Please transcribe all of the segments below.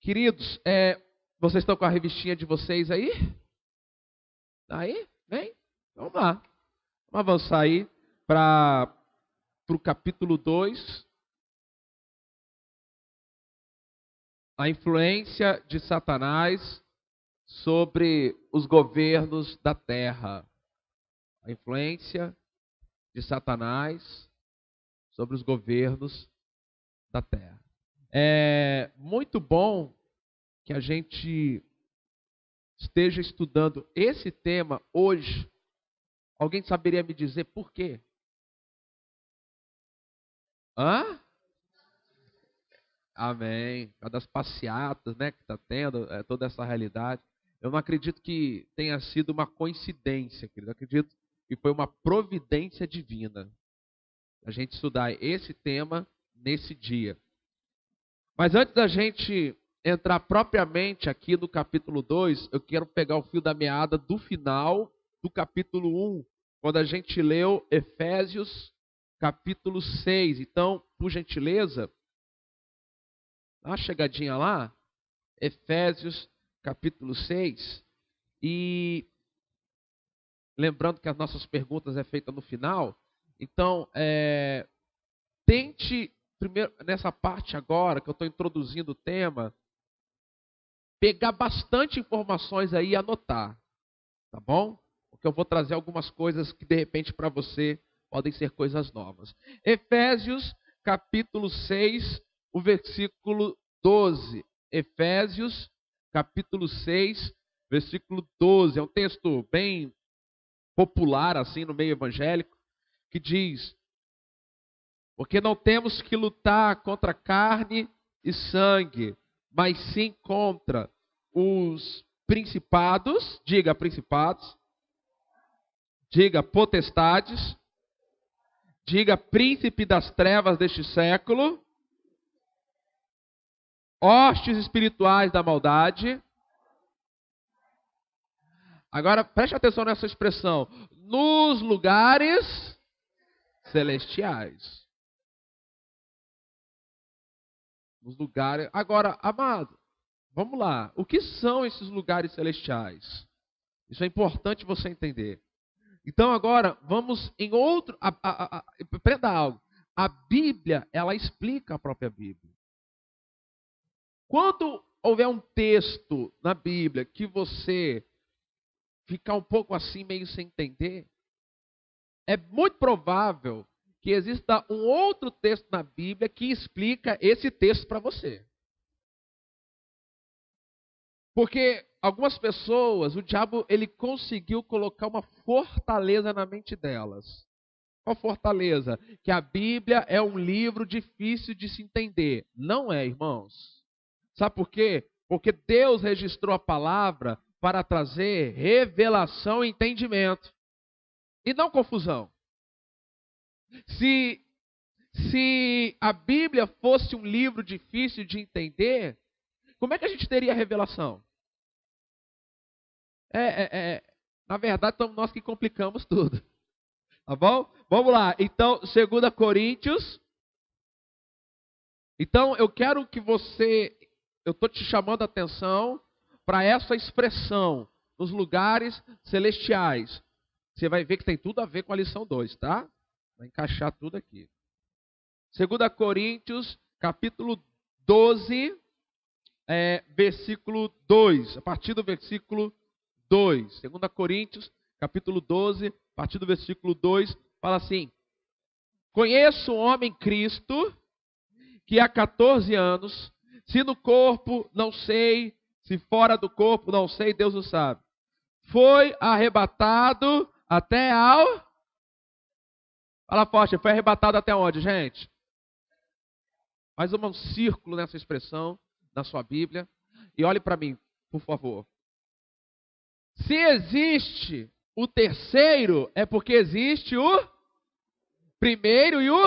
Queridos, vocês estão com a revistinha de vocês aí? Tá aí? Vem? Vamos lá. Vamos avançar aí para o capítulo 2. A influência de Satanás sobre os governos da terra. A influência de Satanás sobre os governos da terra. É muito bom que a gente esteja estudando esse tema hoje. Alguém saberia me dizer por quê? Hã? Amém. Por causa das passeatas, né, que está tendo, toda essa realidade. Eu não acredito que tenha sido uma coincidência, querido. Eu acredito que foi uma providência divina. A gente estudar esse tema nesse dia. Mas antes da gente entrar propriamente aqui no capítulo 2, eu quero pegar o fio da meada do final do capítulo 1, quando a gente leu Efésios capítulo 6. Então, por gentileza, dá uma chegadinha lá, Efésios capítulo 6, e lembrando que as nossas perguntas é feita no final, então, tente, primeiro, nessa parte agora, que eu estou introduzindo o tema, pegar bastante informações aí e anotar, tá bom? Porque eu vou trazer algumas coisas que, de repente, para você, podem ser coisas novas. Efésios capítulo 6, o versículo 12. Efésios capítulo 6, versículo 12. É um texto bem popular, assim, no meio evangélico, que diz: porque não temos que lutar contra carne e sangue, mas sim contra os principados, diga principados, diga potestades, diga príncipe das trevas deste século, hostes espirituais da maldade. Agora, preste atenção nessa expressão. Nos lugares celestiais. Nos lugares. Agora, amado, vamos lá. O que são esses lugares celestiais? Isso é importante você entender. Então, agora, vamos em outro. Aprenda algo. A Bíblia, ela explica a própria Bíblia. Quando houver um texto na Bíblia que você ficar um pouco assim, meio sem entender, é muito provável que exista um outro texto na Bíblia que explica esse texto para você. Porque algumas pessoas, o diabo, ele conseguiu colocar uma fortaleza na mente delas. Qual fortaleza? Que a Bíblia é um livro difícil de se entender. Não é, irmãos. Sabe por quê? Porque Deus registrou a palavra para trazer revelação e entendimento. E não confusão. Se a Bíblia fosse um livro difícil de entender, como é que a gente teria revelação? Na verdade, somos nós que complicamos tudo. Tá bom? Vamos lá. Então, 2 Coríntios. Então, eu quero que você... Eu estou te chamando a atenção para essa expressão, nos lugares celestiais. Você vai ver que tem tudo a ver com a lição 2, tá? Vai encaixar tudo aqui. 2 Coríntios, capítulo 12, versículo 2. A partir do versículo 2. 2 Coríntios, capítulo 12, a partir do versículo 2, fala assim: conheço um homem Cristo que há 14 anos, se no corpo, não sei, se fora do corpo, não sei, Deus o sabe, foi arrebatado até ao... Fala forte, foi arrebatado até onde, gente? Mais um círculo nessa expressão, na sua Bíblia, e olhe para mim, por favor. Se existe o terceiro, é porque existe o primeiro e o...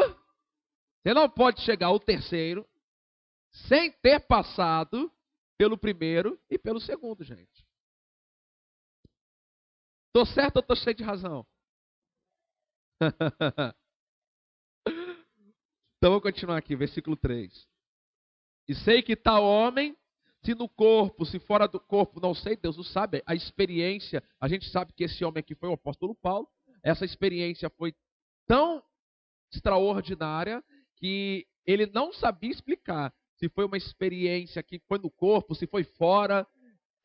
Você não pode chegar ao terceiro sem ter passado pelo primeiro e pelo segundo, gente. Estou certo ou estou cheio de razão? Então vou continuar aqui, versículo 3. E sei que tal homem Se no corpo, se fora do corpo, não sei, Deus o sabe. A experiência, a gente sabe que esse homem aqui foi o apóstolo Paulo. Essa experiência foi tão extraordinária que ele não sabia explicar se foi uma experiência que foi no corpo, se foi fora.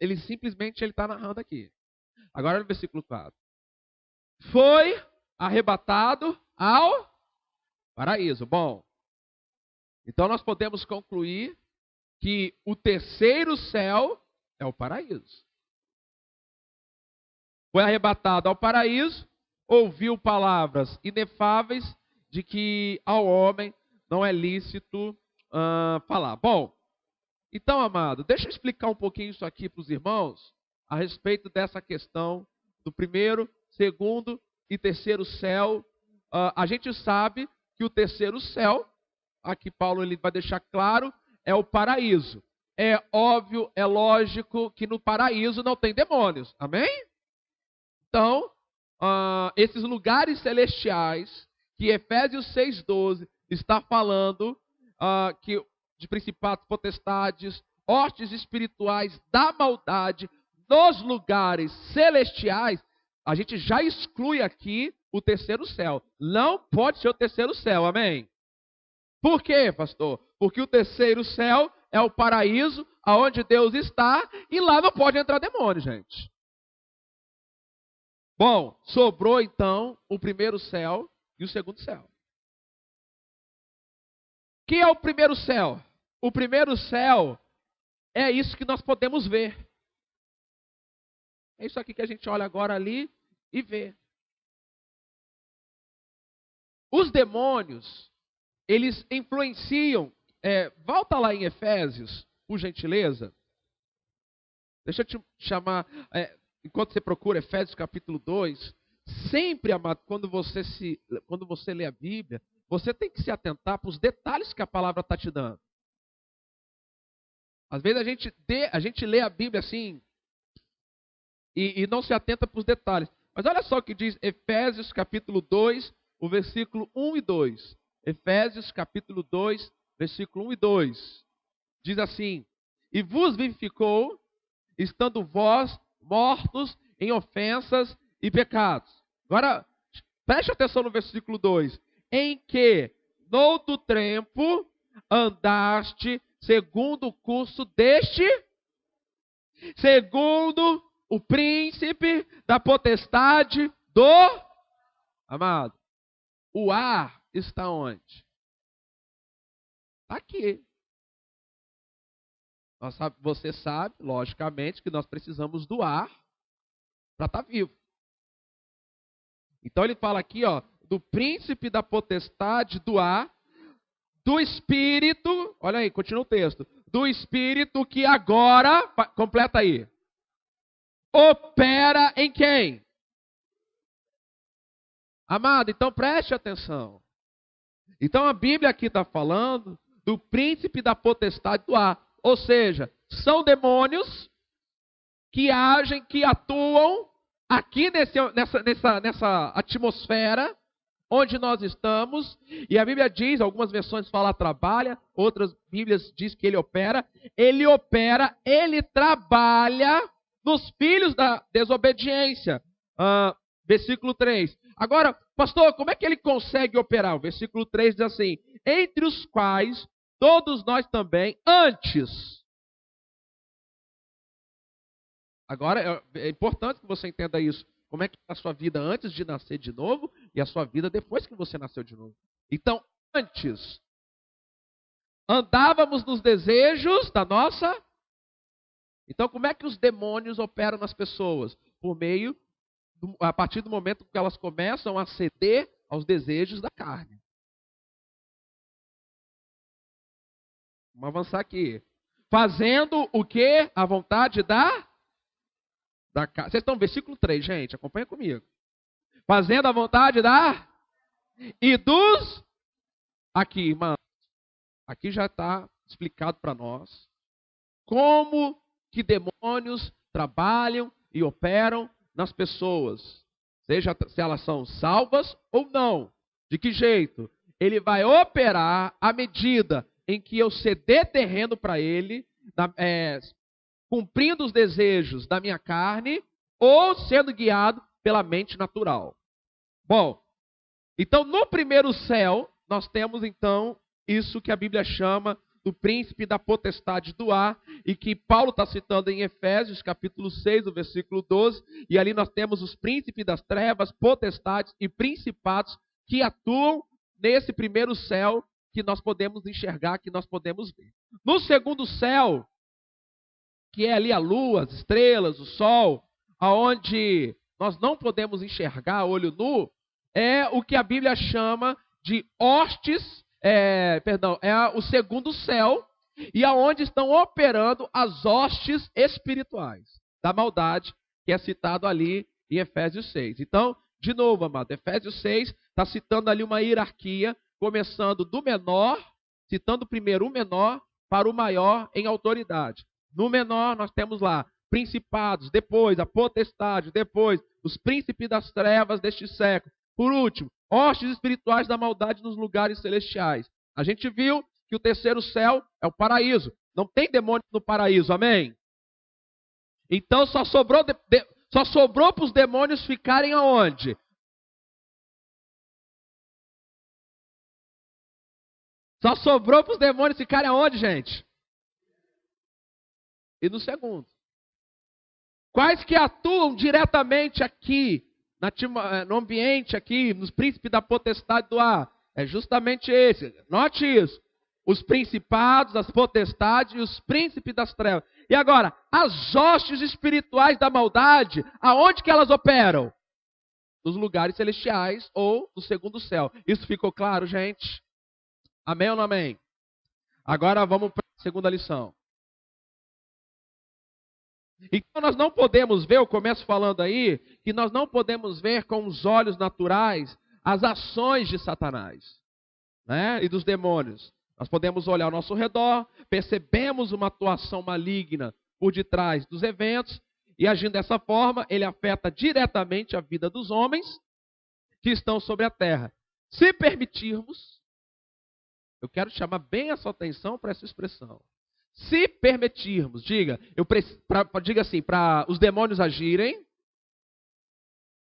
Ele simplesmente está narrando aqui. Agora no versículo 4. Foi arrebatado ao paraíso. Bom, então nós podemos concluir que o terceiro céu é o paraíso. Foi arrebatado ao paraíso, ouviu palavras inefáveis de que ao homem não é lícito falar. Bom, então, amado, deixa eu explicar um pouquinho isso aqui para os irmãos a respeito dessa questão do primeiro, segundo e terceiro céu. A gente sabe que o terceiro céu, aqui Paulo ele vai deixar claro, é o paraíso. É óbvio, é lógico que no paraíso não tem demônios. Amém? Então, esses lugares celestiais que Efésios 6,12 está falando que de principados, potestades, hostes espirituais da maldade nos lugares celestiais, a gente já exclui aqui o terceiro céu. Não pode ser o terceiro céu, amém? Por quê, pastor? Porque o terceiro céu é o paraíso, aonde Deus está, e lá não pode entrar demônio, gente. Bom, sobrou então o primeiro céu e o segundo céu. O que é o primeiro céu? O primeiro céu é isso que nós podemos ver. É isso aqui que a gente olha agora ali e vê. Os demônios, eles influenciam. Volta lá em Efésios, por gentileza. Deixa eu te chamar. Enquanto você procura Efésios capítulo 2. Sempre, amado, quando você lê a Bíblia, você tem que se atentar para os detalhes que a palavra está te dando. Às vezes a gente lê a Bíblia assim e não se atenta para os detalhes. Mas olha só o que diz Efésios capítulo 2, o versículo 1 e 2. Efésios capítulo 2, versículo 1 e 2. Diz assim: E vos vivificou, estando vós mortos em ofensas e pecados. Agora, preste atenção no versículo 2. Em que, no outro tempo, andaste segundo o curso deste, segundo o príncipe da potestade do... Amado, o ar está onde? Está aqui. Você sabe, logicamente, que nós precisamos do ar para estar vivo. Então ele fala aqui, ó, do príncipe da potestade do ar, do espírito, olha aí, continua o texto, do espírito que agora, completa aí, opera em quem? Amado, então preste atenção. Então a Bíblia aqui está falando do príncipe da potestade do ar, ou seja, são demônios que agem, que atuam aqui nessa atmosfera onde nós estamos, e a Bíblia diz, algumas versões falam trabalha, outras Bíblias diz que ele opera, ele trabalha nos filhos da desobediência. Versículo 3. Agora, pastor, como é que ele consegue operar? O versículo 3 diz assim: entre os quais todos nós também antes. Agora, é importante que você entenda isso. Como é que é a sua vida antes de nascer de novo e a sua vida depois que você nasceu de novo. Então, antes, andávamos nos desejos da nossa... Então, como é que os demônios operam nas pessoas? A partir do momento que elas começam a ceder aos desejos da carne. Vamos avançar aqui. Fazendo o quê? A vontade da carne. Vocês estão no versículo 3, gente. Acompanha comigo. Fazendo a vontade da... E dos... Aqui, irmão. Aqui já está explicado para nós como que demônios trabalham e operam nas pessoas. Seja se elas são salvas ou não. De que jeito? Ele vai operar à medida em que eu ceder terreno para ele cumprindo os desejos da minha carne ou sendo guiado pela mente natural. Bom, então no primeiro céu, nós temos então isso que a Bíblia chama do príncipe da potestade do ar, e que Paulo está citando em Efésios, capítulo 6, do versículo 12, e ali nós temos os príncipes das trevas, potestades e principados que atuam nesse primeiro céu que nós podemos enxergar, que nós podemos ver. No segundo céu, que é ali a lua, as estrelas, o sol, aonde nós não podemos enxergar a olho nu, é o que a Bíblia chama de hostes, é o segundo céu, e aonde estão operando as hostes espirituais da maldade, que é citado ali em Efésios 6. Então, de novo, amado, Efésios 6 está citando ali uma hierarquia, começando do menor, citando primeiro o menor, para o maior em autoridade. No menor, nós temos lá principados, depois a potestade, depois os príncipes das trevas deste século. Por último, hostes espirituais da maldade nos lugares celestiais. A gente viu que o terceiro céu é o paraíso. Não tem demônio no paraíso, amém? Então só sobrou para os demônios ficarem aonde? Só sobrou para os demônios ficarem aonde, gente? E no segundo. Quais que atuam diretamente aqui, no ambiente aqui, nos príncipes da potestade do ar? É justamente esse. Note isso. Os principados, as potestades e os príncipes das trevas. E agora, as hostes espirituais da maldade, aonde que elas operam? Nos lugares celestiais ou no segundo céu. Isso ficou claro, gente? Amém ou não amém? Agora vamos para a segunda lição. Então nós não podemos ver, eu começo falando aí, que nós não podemos ver com os olhos naturais as ações de Satanás, né, e dos demônios. Nós podemos olhar ao nosso redor, percebemos uma atuação maligna por detrás dos eventos, e agindo dessa forma, ele afeta diretamente a vida dos homens que estão sobre a terra. Se permitirmos, eu quero chamar bem a sua atenção para essa expressão. Se permitirmos, diga assim, para os demônios agirem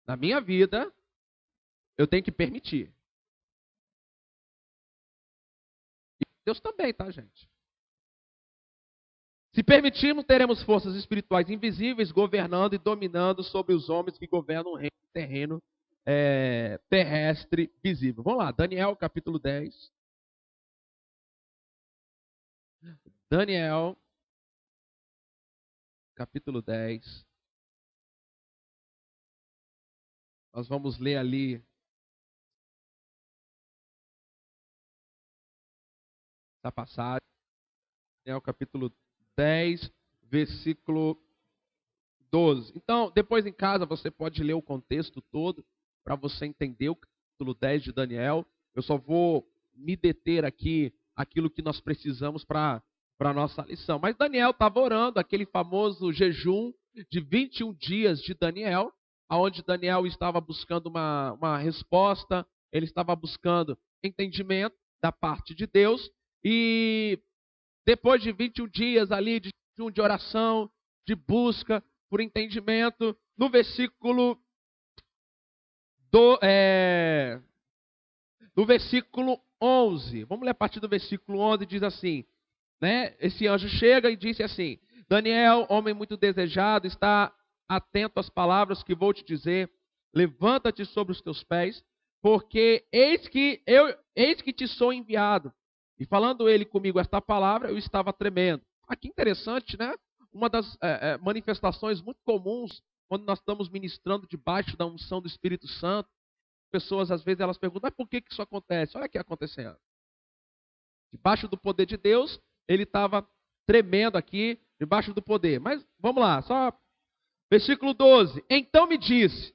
na minha vida, eu tenho que permitir. E Deus também, tá, gente? Se permitirmos, teremos forças espirituais invisíveis governando e dominando sobre os homens que governam o reino terreno terrestre visível. Vamos lá, Daniel capítulo 10. Daniel, capítulo 10. Nós vamos ler ali essa passagem. Daniel, capítulo 10, versículo 12. Então, depois em casa você pode ler o contexto todo para você entender o capítulo 10 de Daniel. Eu só vou me deter aqui aquilo que nós precisamos para a nossa lição. Mas Daniel estava orando, aquele famoso jejum de 21 dias de Daniel, onde Daniel estava buscando uma resposta, ele estava buscando entendimento da parte de Deus, e depois de 21 dias ali de jejum, de oração, de busca por entendimento, no versículo no versículo 11, vamos ler a partir do versículo 11, diz assim, né? Esse anjo chega e disse assim: Daniel, homem muito desejado, está atento às palavras que vou te dizer, levanta-te sobre os teus pés, porque eis que te sou enviado. E falando ele comigo esta palavra, eu estava tremendo. Aqui interessante, né? Uma das manifestações muito comuns quando nós estamos ministrando debaixo da unção do Espírito Santo. Pessoas às vezes elas perguntam: mas por que isso acontece? Olha o que acontecendo. Debaixo do poder de Deus, ele estava tremendo aqui, debaixo do poder. Mas vamos lá, só versículo 12. Então me disse: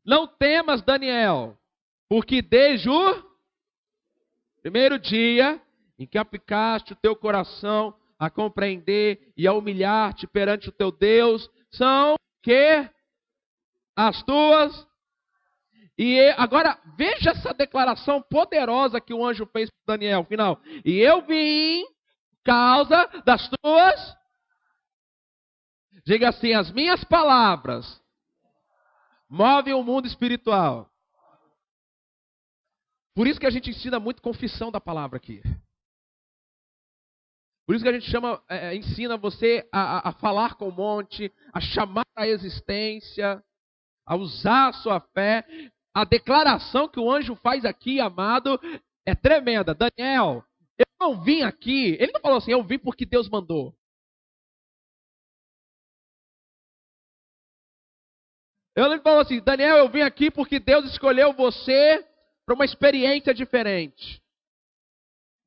não temas, Daniel, porque desde o primeiro dia em que aplicaste o teu coração a compreender e a humilhar-te perante o teu Deus, são que as tuas... E agora, veja essa declaração poderosa que o anjo fez para Daniel, final. E eu vim causa das tuas. Diga assim: as minhas palavras movem o mundo espiritual. Por isso que a gente ensina muito confissão da palavra aqui. Por isso que a gente ensina você a falar com o monte, a chamar a existência, a usar a sua fé. A declaração que o anjo faz aqui, amado, é tremenda. Daniel, eu não vim aqui. Ele não falou assim: eu vim porque Deus mandou. Ele falou assim: Daniel, eu vim aqui porque Deus escolheu você para uma experiência diferente.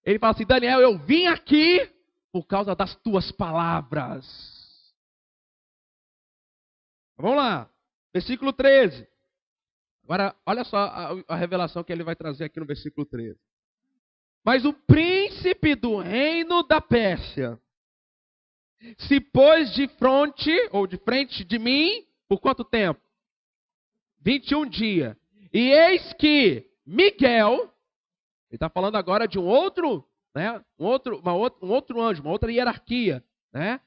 Ele fala assim: Daniel, eu vim aqui por causa das tuas palavras. Vamos lá, versículo 13. Agora, olha só a revelação que ele vai trazer aqui no versículo 13. Mas o príncipe do reino da Pérsia se pôs de frente de mim, por quanto tempo? 21 dias. E eis que Miguel, ele está falando agora de um outro, né? Um outro anjo, uma outra hierarquia, né?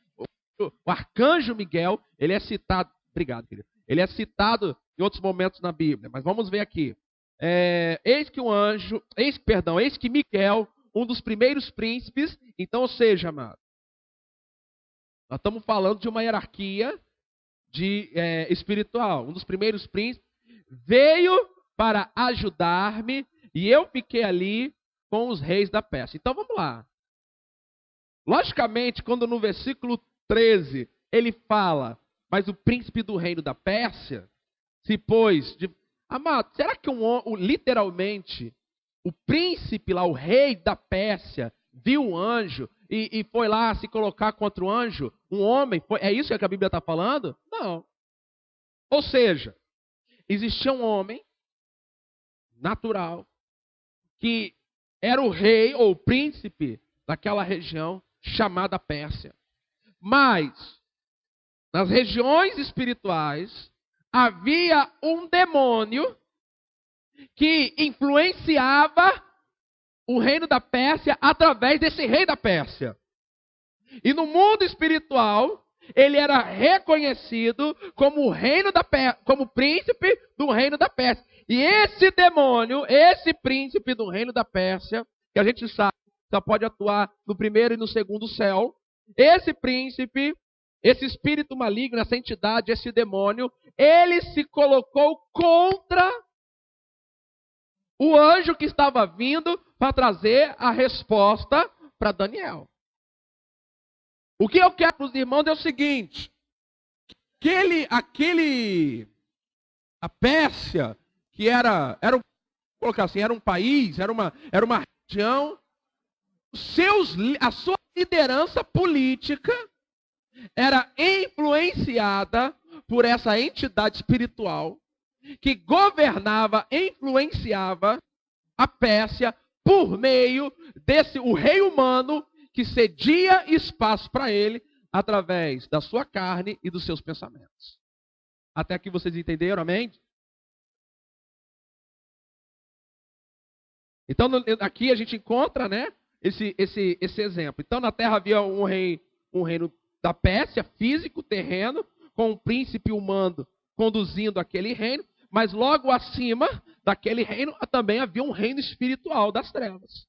O arcanjo Miguel, ele é citado, obrigado, querido. Ele é citado em outros momentos na Bíblia, mas vamos ver aqui. Eis que Miguel, um dos primeiros príncipes, então, ou seja, amado, nós estamos falando de uma hierarquia espiritual. Um dos primeiros príncipes veio para ajudar-me e eu fiquei ali com os reis da Pérsia. Então vamos lá. Logicamente, quando no versículo 13 ele fala: mas o príncipe do reino da Pérsia se pôs de... Amado, será que literalmente o príncipe lá, o rei da Pérsia, viu um anjo e foi lá se colocar contra o anjo? Um homem? É isso que a Bíblia está falando? Não. Ou seja, existia um homem natural que era o rei ou o príncipe daquela região chamada Pérsia. Mas nas regiões espirituais havia um demônio que influenciava o reino da Pérsia através desse rei da Pérsia. E no mundo espiritual, ele era reconhecido como como príncipe do reino da Pérsia. E esse demônio, esse príncipe do reino da Pérsia, que a gente sabe, só pode atuar no primeiro e no segundo céu, esse príncipe, esse espírito maligno, essa entidade, esse demônio, ele se colocou contra o anjo que estava vindo para trazer a resposta para Daniel. O que eu quero para os irmãos é o seguinte: a Pérsia, que era vou colocar assim, era um país, era uma região, a sua liderança política era influenciada por essa entidade espiritual que governava, influenciava a Pérsia por meio o rei humano que cedia espaço para ele através da sua carne e dos seus pensamentos. Até aqui vocês entenderam, amém? Então aqui a gente encontra, né, esse exemplo. Então na terra havia um reino da Pérsia, físico, terreno, com um príncipe humano conduzindo aquele reino, mas logo acima daquele reino também havia um reino espiritual das trevas,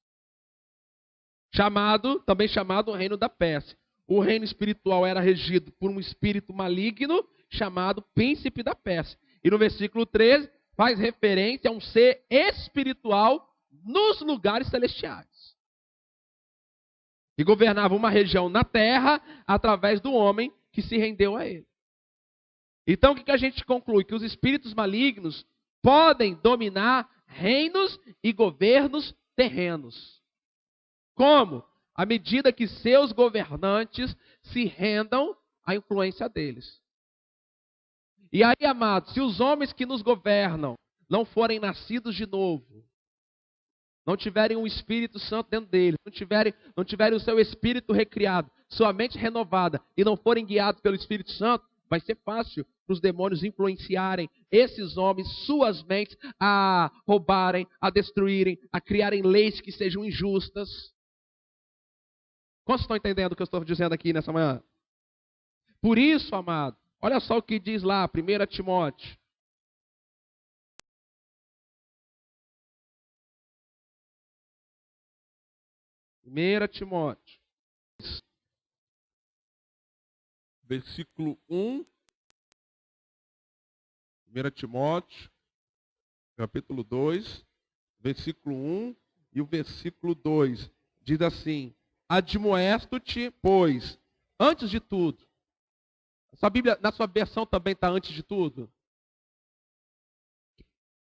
também chamado o reino da Pérsia. O reino espiritual era regido por um espírito maligno chamado príncipe da Pérsia. E no versículo 13 faz referência a um ser espiritual nos lugares celestiais, e governava uma região na terra através do homem que se rendeu a ele. Então o que a gente conclui? Que os espíritos malignos podem dominar reinos e governos terrenos. Como? À medida que seus governantes se rendam à influência deles. E aí, amados, se os homens que nos governam não forem nascidos de novo, não tiverem um Espírito Santo dentro deles, não tiverem o seu espírito recriado, sua mente renovada, e não forem guiados pelo Espírito Santo, vai ser fácil para os demônios influenciarem esses homens, suas mentes, a roubarem, a destruírem, a criarem leis que sejam injustas. Quantos estão entendendo o que eu estou dizendo aqui nessa manhã? Por isso, amado, olha só o que diz lá, 1 Timóteo. Versículo 1. 1 Timóteo, capítulo 2, versículo 1 e o versículo 2. Diz assim: admoesto-te, pois, antes de tudo. Sua Bíblia, na sua versão também está antes de tudo?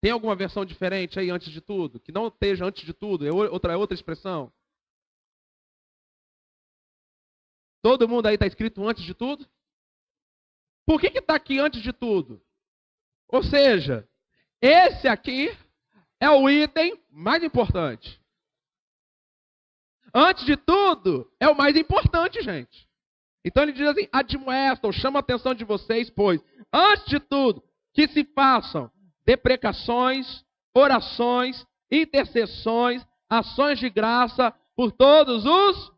Tem alguma versão diferente aí, antes de tudo? Que não esteja antes de tudo? É outra expressão? Todo mundo aí está escrito antes de tudo? Por que está aqui antes de tudo? Ou seja, esse aqui é o item mais importante. Antes de tudo, é o mais importante, gente. Então ele diz assim: admoestam, chama a atenção de vocês, pois, antes de tudo, que se façam deprecações, orações, intercessões, ações de graça por todos os...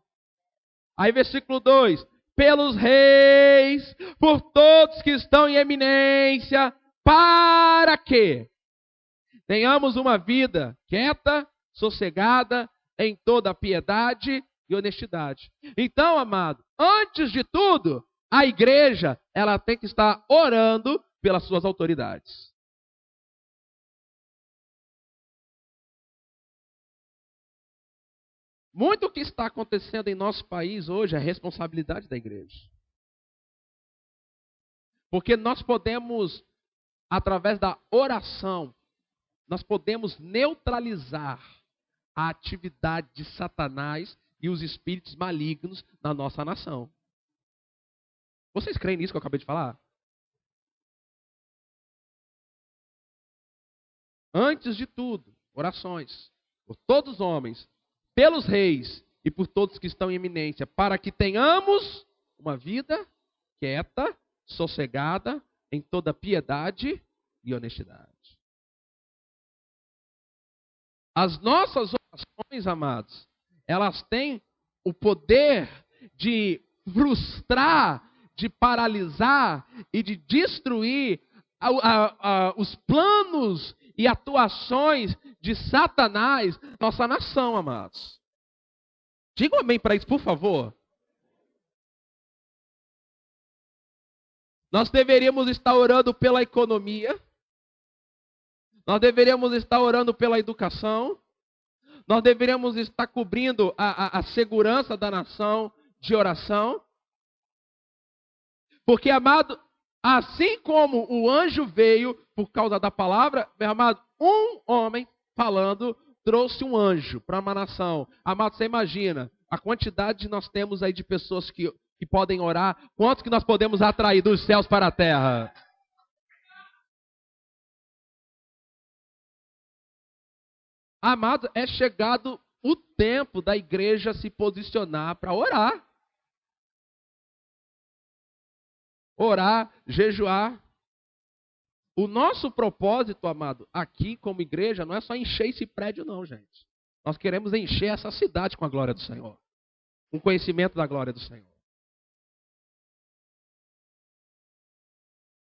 Aí versículo 2, pelos reis, por todos que estão em eminência, para que tenhamos uma vida quieta, sossegada, em toda piedade e honestidade. Então, amado, antes de tudo, a igreja, ela tem que estar orando pelas suas autoridades. Muito o que está acontecendo em nosso país hoje é responsabilidade da igreja. Porque nós podemos, através da oração, nós podemos neutralizar a atividade de Satanás e os espíritos malignos na nossa nação. Vocês creem nisso que eu acabei de falar? Antes de tudo, orações por todos os homens, pelos reis e por todos que estão em eminência, para que tenhamos uma vida quieta, sossegada, em toda piedade e honestidade. As nossas orações, amados, elas têm o poder de frustrar, de paralisar e de destruir os planos e atuações de Satanás na nossa nação, amados. Digam amém para isso, por favor. Nós deveríamos estar orando pela economia. Nós deveríamos estar orando pela educação. Nós deveríamos estar cobrindo a segurança da nação de oração. Porque, amado, assim como o anjo veio por causa da palavra, meu amado, um homem falando trouxe um anjo para uma nação. Amado, você imagina a quantidade que nós temos aí de pessoas que podem orar, quantos que nós podemos atrair dos céus para a terra? Amado, é chegado o tempo da igreja se posicionar para orar. Orar, jejuar. O nosso propósito, amado, aqui como igreja, não é só encher esse prédio não, gente. Nós queremos encher essa cidade com a glória do Senhor. Com o conhecimento da glória do Senhor.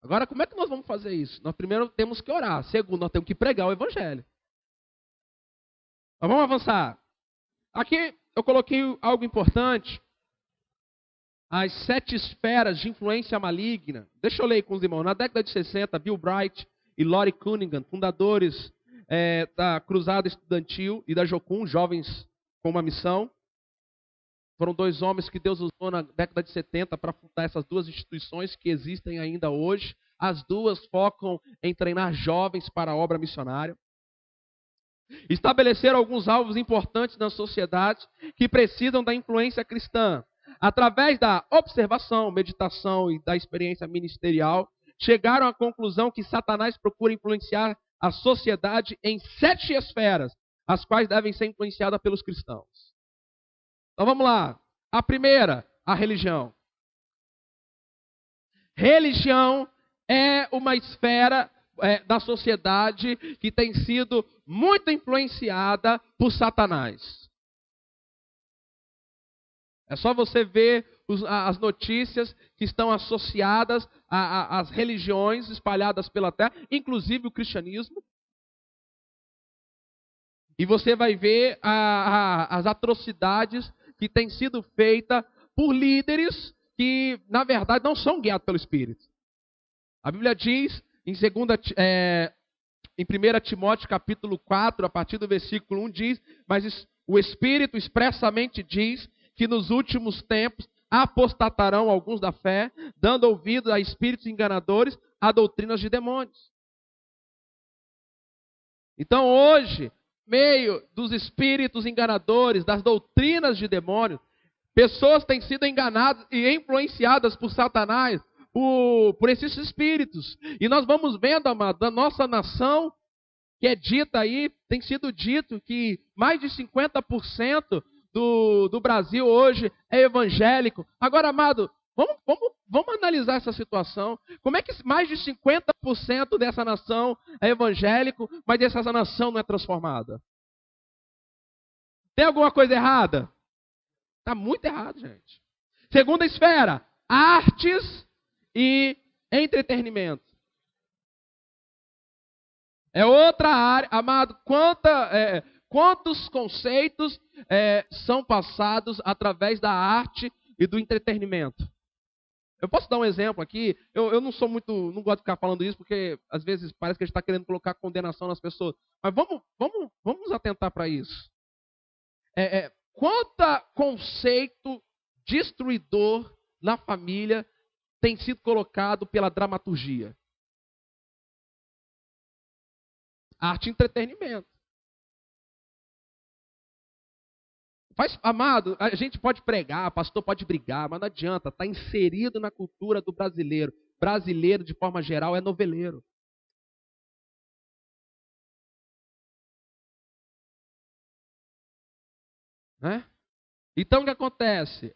Agora, como é que nós vamos fazer isso? Nós primeiro temos que orar. Segundo, nós temos que pregar o evangelho. Mas vamos avançar. Aqui eu coloquei algo importante. As 7 esferas de influência maligna. Deixa eu ler com os irmãos. Na década de 60, Bill Bright e Lori Cunningham, fundadores da Cruzada Estudantil e da Jocum, Jovens com uma Missão. Foram 2 homens que Deus usou na década de 70 para fundar essas 2 instituições que existem ainda hoje. As 2 focam em treinar jovens para a obra missionária. Estabeleceram alguns alvos importantes na sociedade que precisam da influência cristã. Através da observação, meditação e da experiência ministerial, chegaram à conclusão que Satanás procura influenciar a sociedade em 7 esferas, as quais devem ser influenciadas pelos cristãos. Então vamos lá. A primeira, a religião. Religião é uma esfera da sociedade que tem sido muito influenciada por Satanás. É só você ver as notícias que estão associadas às religiões espalhadas pela terra, inclusive o cristianismo. E você vai ver as atrocidades que têm sido feitas por líderes que, na verdade, não são guiados pelo Espírito. A Bíblia diz, em 1 Timóteo capítulo 4, a partir do versículo 1, diz: mas o Espírito expressamente diz que nos últimos tempos apostatarão alguns da fé, dando ouvido a espíritos enganadores, a doutrinas de demônios. Então hoje, meio dos espíritos enganadores, das doutrinas de demônios, pessoas têm sido enganadas e influenciadas por Satanás, por esses espíritos. E nós vamos vendo, amado, da nossa nação, que é dita aí, tem sido dito que mais de 50% do Brasil hoje é evangélico. Agora, amado, vamos analisar essa situação. Como é que mais de 50% dessa nação é evangélico, mas essa nação não é transformada? Tem alguma coisa errada? Está muito errado, gente. Segunda esfera, artes e entretenimento. É outra área, amado, quantos conceitos são passados através da arte e do entretenimento? Eu posso dar um exemplo aqui. Eu não não gosto de ficar falando isso, porque às vezes parece que a gente está querendo colocar condenação nas pessoas. Mas vamos nos atentar para isso. Quanto conceito destruidor na família tem sido colocado pela dramaturgia? Arte e entretenimento. Amado, a gente pode pregar, pastor pode brigar, mas não adianta, está inserido na cultura do brasileiro. Brasileiro, de forma geral, é noveleiro. Né? Então o que acontece?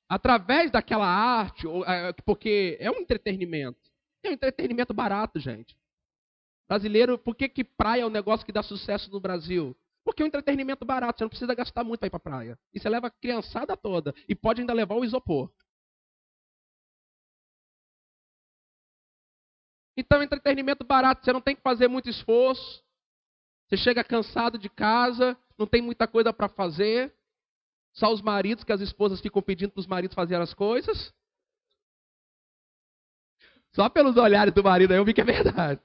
Através daquela arte, porque é um entretenimento. É um entretenimento barato, gente. Brasileiro, por que praia é um negócio que dá sucesso no Brasil? Porque é um entretenimento barato, você não precisa gastar muito para ir para a praia. E você leva a criançada toda. E pode ainda levar o isopor. Então, entretenimento barato, você não tem que fazer muito esforço. Você chega cansado de casa, não tem muita coisa para fazer. Só os maridos, que as esposas ficam pedindo para os maridos fazerem as coisas. Só pelos olhares do marido aí eu vi que é verdade.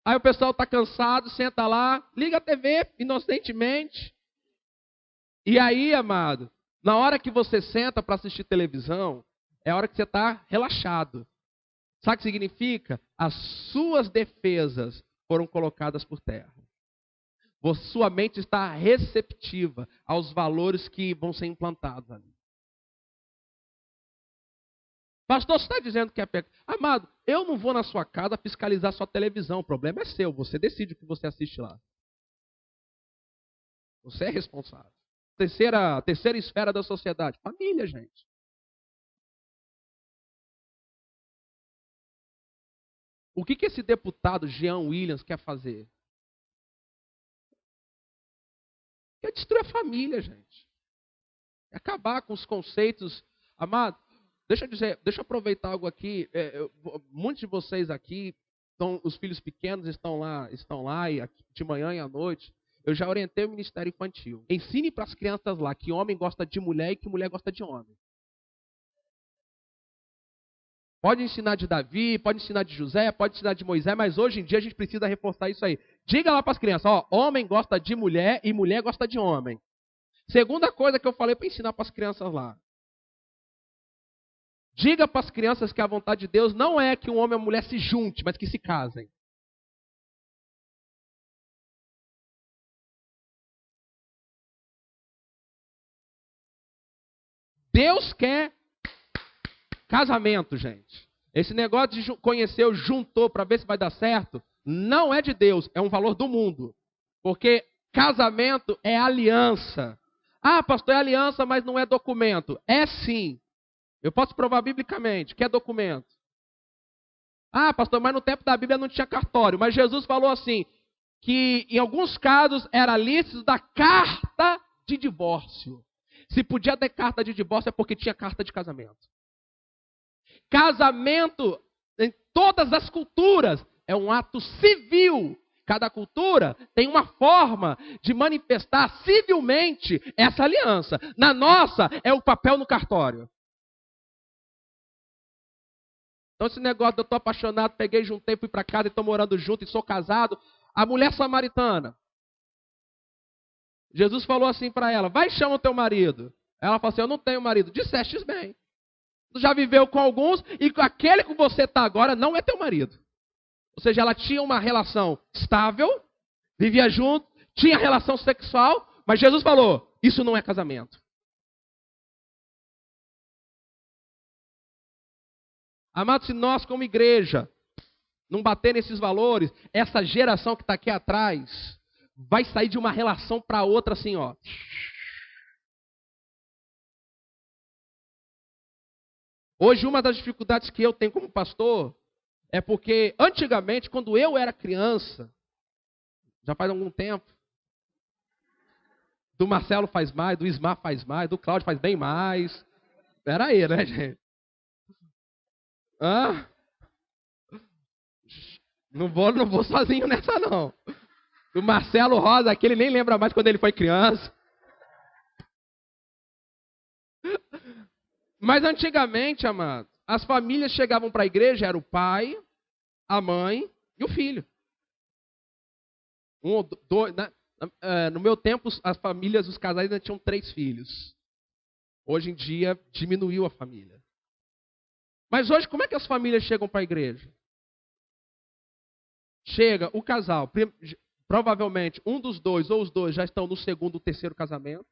Aí o pessoal está cansado, senta lá, liga a TV inocentemente. E aí, amado, na hora que você senta para assistir televisão, é a hora que você está relaxado. Sabe o que significa? As suas defesas foram colocadas por terra. Sua mente está receptiva aos valores que vão ser implantados ali. Pastor, você está dizendo que é pecado? Amado, eu não vou na sua casa fiscalizar sua televisão. O problema é seu. Você decide o que você assiste lá. Você é responsável. Terceira esfera da sociedade. Família, gente. O que esse deputado Jean Williams quer fazer? Quer destruir a família, gente. Quer acabar com os conceitos. Amado, deixa eu aproveitar algo aqui. Muitos de vocês aqui, os filhos pequenos estão lá e aqui, de manhã e à noite. Eu já orientei o Ministério Infantil. Ensine para as crianças lá que homem gosta de mulher e que mulher gosta de homem. Pode ensinar de Davi, pode ensinar de José, pode ensinar de Moisés, mas hoje em dia a gente precisa reforçar isso aí. Diga lá para as crianças, ó, homem gosta de mulher e mulher gosta de homem. Segunda coisa que eu falei para ensinar para as crianças lá. Diga para as crianças que a vontade de Deus não é que um homem e uma mulher se juntem, mas que se casem. Deus quer casamento, gente. Esse negócio de conhecer, juntou para ver se vai dar certo, não é de Deus, é um valor do mundo. Porque casamento é aliança. Ah, pastor, é aliança, mas não é documento. É sim. Eu posso provar biblicamente que é documento. Ah, pastor, mas no tempo da Bíblia não tinha cartório. Mas Jesus falou assim, que em alguns casos era lícito da carta de divórcio. se podia ter carta de divórcio é porque tinha carta de casamento. Casamento, em todas as culturas, é um ato civil. Cada cultura tem uma forma de manifestar civilmente essa aliança. Na nossa, é o papel no cartório. Então esse negócio de eu estou apaixonado, peguei, juntei, fui para casa e estou morando junto e sou casado. A mulher samaritana. Jesus falou assim para ela, vai e chama o teu marido. Ela falou assim, eu não tenho marido. Dissestes bem. Tu já viveu com alguns e aquele que você está agora não é teu marido. Ou seja, ela tinha uma relação estável, vivia junto, tinha relação sexual, mas Jesus falou, isso não é casamento. Amados, se nós como igreja não bater nesses valores, essa geração que está aqui atrás vai sair de uma relação para outra assim, ó. Hoje, uma das dificuldades que eu tenho como pastor é porque, antigamente, quando eu era criança, já faz algum tempo, do Marcelo faz mais, do Ismar faz mais, do Cláudio faz bem mais. Pera aí, né, gente? Hã? Não vou sozinho nessa, não. O Marcelo Rosa, aquele nem lembra mais quando ele foi criança. Mas antigamente, amado, as famílias chegavam para a igreja, era o pai, a mãe e o filho. No meu tempo, as famílias, os casais ainda tinham 3 filhos. Hoje em dia, diminuiu a família. Mas hoje, como é que as famílias chegam para a igreja? Chega o casal, provavelmente um dos dois ou os dois já estão no segundo ou terceiro casamento.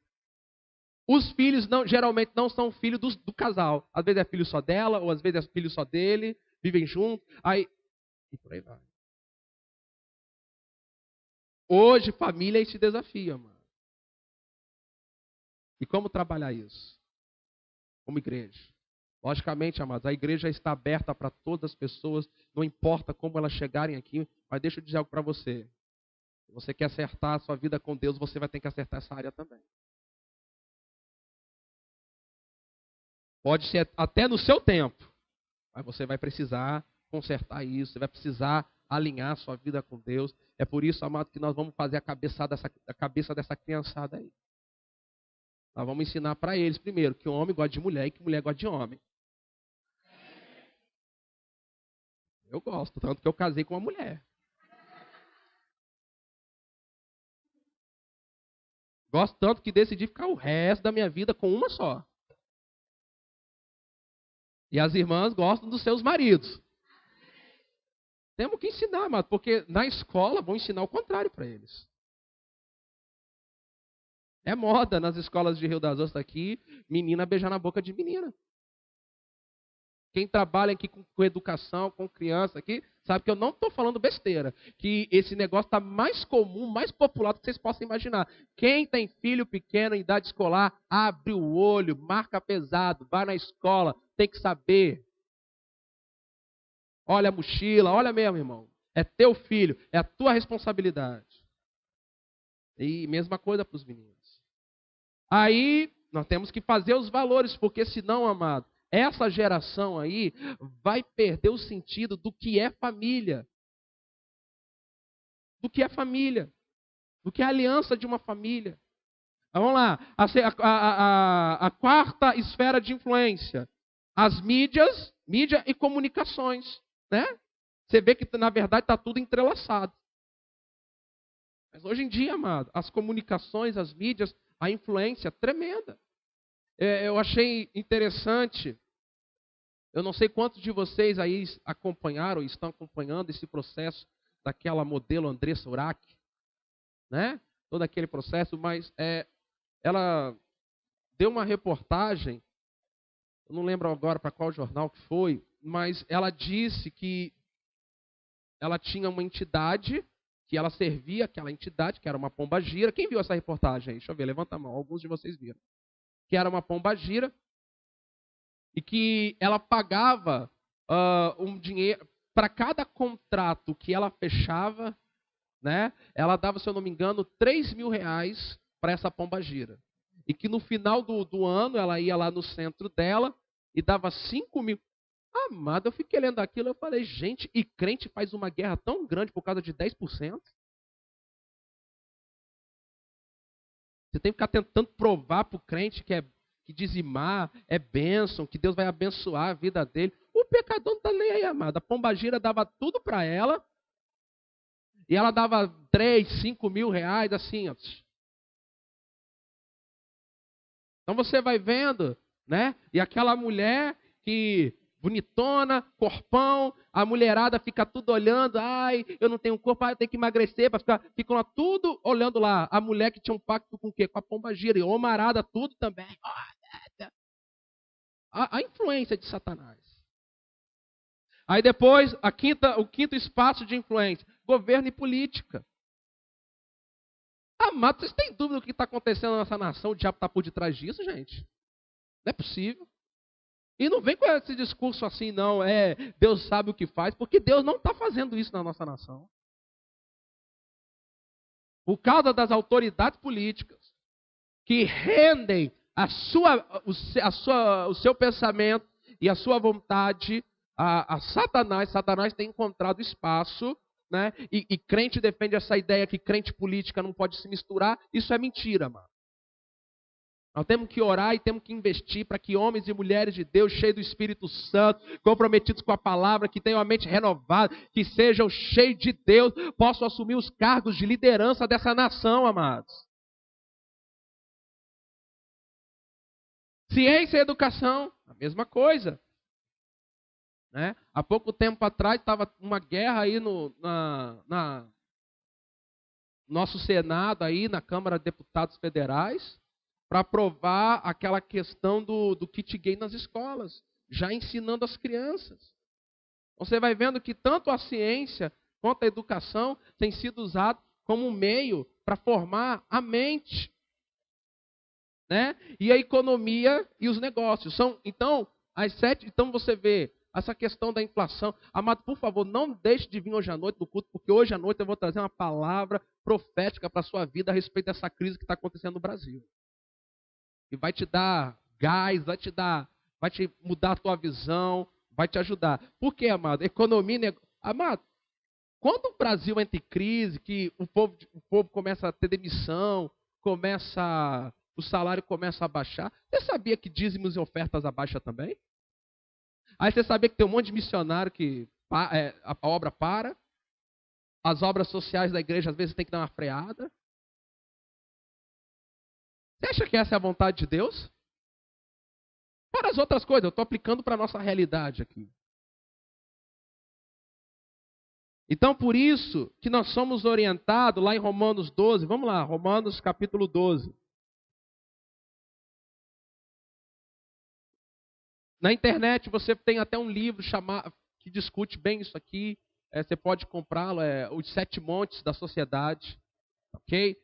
Os filhos geralmente não são filhos do casal. Às vezes é filho só dela, ou às vezes é filho só dele, vivem juntos. E por aí vai. Hoje, família é esse desafio, mano. E como trabalhar isso? Como igreja. Logicamente, amados, a igreja está aberta para todas as pessoas, não importa como elas chegarem aqui, mas deixa eu dizer algo para você. Se você quer acertar a sua vida com Deus, você vai ter que acertar essa área também. Pode ser até no seu tempo, mas você vai precisar consertar isso, você vai precisar alinhar a sua vida com Deus. É por isso, amado, que nós vamos fazer a cabeça dessa criançada aí. Nós vamos ensinar para eles, primeiro, que o homem gosta de mulher e que mulher gosta de homem. Eu gosto, tanto que eu casei com uma mulher. Gosto tanto que decidi ficar o resto da minha vida com uma só. E as irmãs gostam dos seus maridos. Temos que ensinar, amado, porque na escola vão ensinar o contrário para eles. É moda nas escolas de Rio das Ostras aqui, menina beijar na boca de menina. Quem trabalha aqui com educação, com criança aqui, sabe que eu não estou falando besteira. Que esse negócio está mais comum, mais popular do que vocês possam imaginar. Quem tem filho pequeno em idade escolar, abre o olho, marca pesado, vai na escola, tem que saber. Olha a mochila, olha mesmo, irmão. É teu filho, é a tua responsabilidade. E mesma coisa para os meninos. Aí, nós temos que fazer os valores, porque senão, amado, essa geração aí vai perder o sentido do que é família. Do que é família. Do que é a aliança de uma família. Vamos lá. A quarta esfera de influência. As mídias, mídia e comunicações. Né? Você vê que, na verdade, está tudo entrelaçado. Mas hoje em dia, amado, as comunicações, as mídias, a influência tremenda. Eu achei interessante, eu não sei quantos de vocês aí acompanharam, estão acompanhando esse processo daquela modelo Andressa Urach, né? Todo aquele processo, mas ela deu uma reportagem, eu não lembro agora para qual jornal que foi, mas ela disse que ela tinha uma entidade, que ela servia aquela entidade, que era uma pombagira. Quem viu essa reportagem aí? Deixa eu ver, levanta a mão, alguns de vocês viram. Que era uma pombagira e que ela pagava um dinheiro para cada contrato que ela fechava, né? Ela dava, se eu não me engano, R$3.000 para essa pombagira. e que no final do ano ela ia lá no centro dela e dava 5 mil. Amado, eu fiquei lendo aquilo, eu falei, gente, e crente faz uma guerra tão grande por causa de 10%? Você tem que ficar tentando provar para o crente que dizimar é bênção, que Deus vai abençoar a vida dele. O pecador não está nem aí, amado. A pombagira dava tudo para ela, e ela dava 3, 5 mil reais, assim, ó. Então você vai vendo, né? E aquela mulher que bonitona, corpão, a mulherada fica tudo olhando, ai, eu não tenho corpo, eu tenho que emagrecer, ficam lá tudo olhando lá. A mulher que tinha um pacto com o quê? Com a pombagira, e homarada, tudo também. A influência de Satanás. Aí depois, o quinto espaço de influência, governo e política. Amado, vocês têm dúvida do que está acontecendo nessa nação? O diabo está por detrás disso, gente? Não é possível. E não vem com esse discurso assim, não, Deus sabe o que faz, porque Deus não está fazendo isso na nossa nação. Por causa das autoridades políticas, que rendem o seu pensamento e a sua vontade a Satanás. Satanás tem encontrado espaço, né? E crente defende essa ideia que crente política não pode se misturar. Isso é mentira, mano. Nós temos que orar e temos que investir para que homens e mulheres de Deus, cheios do Espírito Santo, comprometidos com a palavra, que tenham a mente renovada, que sejam cheios de Deus, possam assumir os cargos de liderança dessa nação, amados. Ciência e educação, a mesma coisa. Né? Há pouco tempo atrás estava uma guerra aí no nosso Senado, aí, na Câmara de Deputados Federais, para aprovar aquela questão do kit gay nas escolas, já ensinando as crianças. Você vai vendo que tanto a ciência quanto a educação tem sido usado como um meio para formar a mente, né? E a economia e os negócios. Então você vê essa questão da inflação. Amado, por favor, não deixe de vir hoje à noite no culto, porque hoje à noite eu vou trazer uma palavra profética para a sua vida a respeito dessa crise que está acontecendo no Brasil. E vai te dar gás, vai te mudar a tua visão, vai te ajudar. Por quê, amado? Economia, amado, quando o Brasil entra em crise, que o povo começa a ter demissão, o salário começa a baixar, você sabia que dízimos e ofertas abaixa também? Aí você sabia que tem um monte de missionário que a obra para, as obras sociais da igreja às vezes tem que dar uma freada. Você acha que essa é a vontade de Deus? Para as outras coisas, eu estou aplicando para a nossa realidade aqui. Então, por isso que nós somos orientados lá em Romanos 12. Vamos lá, Romanos capítulo 12. Na internet você tem até um livro que discute bem isso aqui. Você pode comprá-lo, Os 7 Montes da Sociedade. Ok?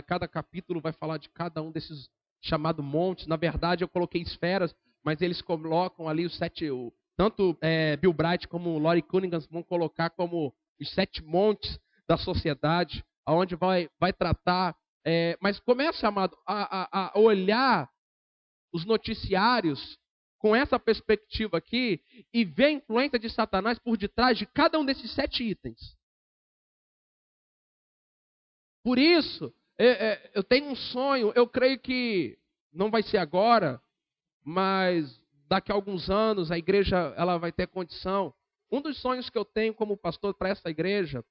Cada capítulo vai falar de cada um desses chamados montes. Na verdade, eu coloquei esferas, mas eles colocam ali os 7. Tanto Bill Bright como Lori Cunningham vão colocar como os 7 montes da sociedade, onde vai tratar. Mas comece, amado, a olhar os noticiários com essa perspectiva aqui e ver a influência de Satanás por detrás de cada um desses 7 itens. Por isso, eu tenho um sonho, eu creio que não vai ser agora, mas daqui a alguns anos a igreja ela vai ter condição. Um dos sonhos que eu tenho como pastor para essa igreja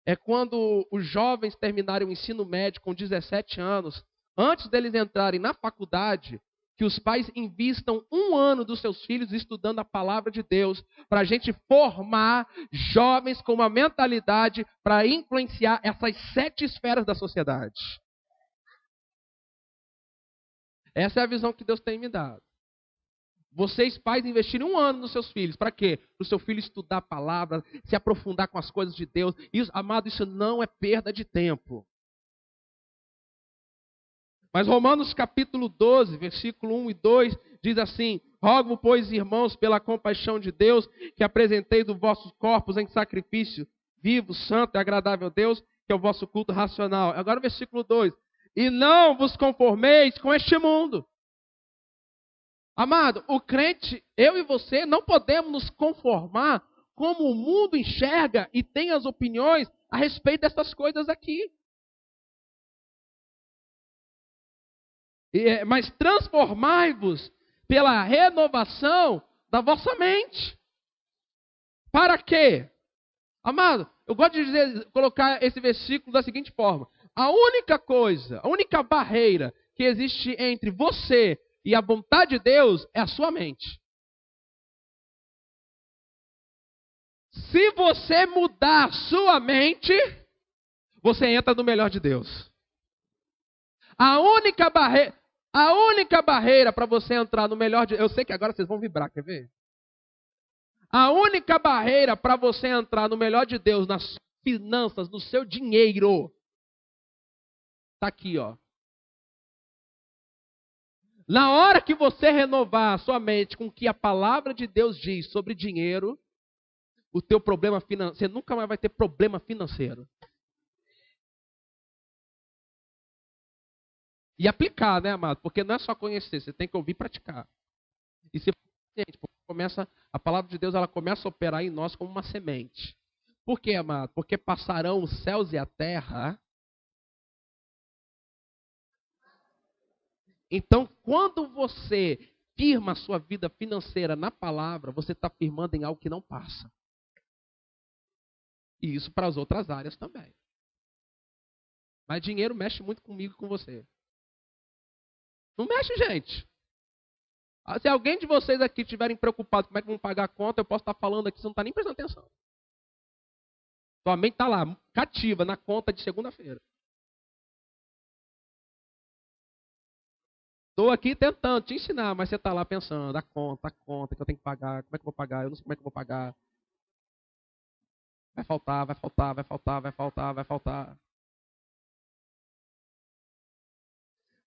é quando os jovens terminarem o ensino médio com 17 anos, antes deles entrarem na faculdade, que os pais invistam 1 ano dos seus filhos estudando a palavra de Deus, para a gente formar jovens com uma mentalidade para influenciar essas 7 esferas da sociedade. Essa é a visão que Deus tem me dado. Vocês, pais, investirem 1 ano nos seus filhos. Para quê? Para o seu filho estudar a palavra, se aprofundar com as coisas de Deus. Isso, amado, isso não é perda de tempo. Mas Romanos capítulo 12, versículo 1 e 2, diz assim: rogo, pois, irmãos, pela compaixão de Deus, que apresenteis os vossos corpos em sacrifício vivo, santo e agradável a Deus, que é o vosso culto racional. Agora o versículo 2. E não vos conformeis com este mundo. Amado, o crente, eu e você, não podemos nos conformar como o mundo enxerga e tem as opiniões a respeito dessas coisas aqui. Mas transformai-vos pela renovação da vossa mente. Para quê? Amado, eu gosto de colocar esse versículo da seguinte forma. A única coisa, a única barreira que existe entre você e a vontade de Deus é a sua mente. Se você mudar a sua mente, você entra no melhor de Deus. A única barreira para você entrar no melhor de Deus, eu sei que agora vocês vão vibrar, quer ver? A única barreira para você entrar no melhor de Deus, nas finanças, no seu dinheiro, está aqui, ó. Na hora que você renovar a sua mente com o que a palavra de Deus diz sobre dinheiro, o teu problema financeiro, você nunca mais vai ter problema financeiro. E aplicar, né, amado? Porque não é só conhecer, você tem que ouvir e praticar. E se a palavra de Deus ela começa a operar em nós como uma semente. Por quê, amado? Porque passarão os céus e a terra. Então, quando você firma a sua vida financeira na palavra, você está firmando em algo que não passa. E isso para as outras áreas também. Mas dinheiro mexe muito comigo e com você. Não mexe, gente. Se alguém de vocês aqui estiverem preocupados como é que vão pagar a conta, eu posso estar falando aqui, você não está nem prestando atenção. Sua mente está lá, cativa, na conta de segunda-feira. Estou aqui tentando te ensinar, mas você está lá pensando, a conta que eu tenho que pagar, como é que eu vou pagar, eu não sei como é que eu vou pagar. Vai faltar, vai faltar, vai faltar, vai faltar, vai faltar.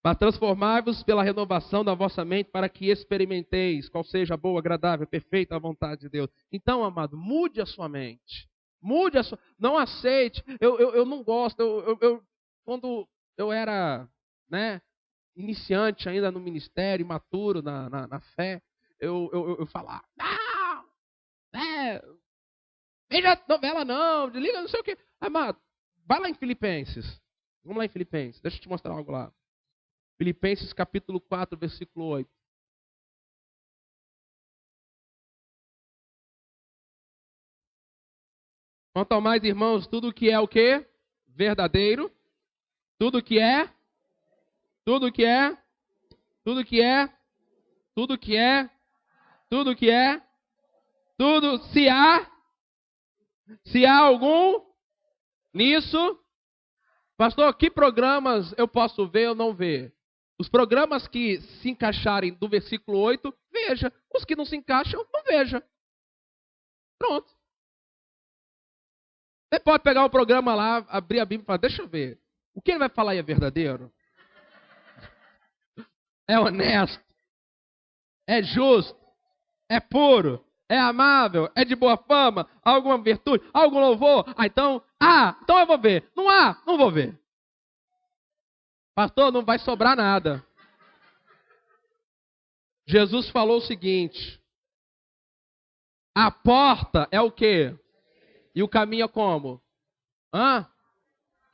Para transformar-vos pela renovação da vossa mente, para que experimenteis qual seja a boa, agradável, perfeita vontade de Deus. Então, amado, mude a sua mente. Mude a sua... Não aceite. Eu não gosto. Quando eu era, né, iniciante ainda no ministério, imaturo na fé, eu falava, não, veja novela não, desliga não sei o quê. Amado, vai lá em Filipenses. Vamos lá em Filipenses. Deixa eu te mostrar algo lá. Filipenses capítulo 4, versículo 8. Quanto ao mais, irmãos, tudo que é o quê? Verdadeiro. Tudo que é. Tudo que é. Tudo que é. Tudo que é. Tudo que é. Tudo, se há algum nisso. Pastor, que programas eu posso ver ou não ver? Os programas que se encaixarem do versículo 8, veja. Os que não se encaixam, não veja. Pronto. Você pode pegar o programa lá, abrir a Bíblia e falar, deixa eu ver. O que ele vai falar aí é verdadeiro? É honesto? É justo? É puro? É amável? É de boa fama? Alguma virtude? Algum louvor? Então eu vou ver. Não vou ver. Pastor, não vai sobrar nada. Jesus falou o seguinte: a porta é o quê? E o caminho é como?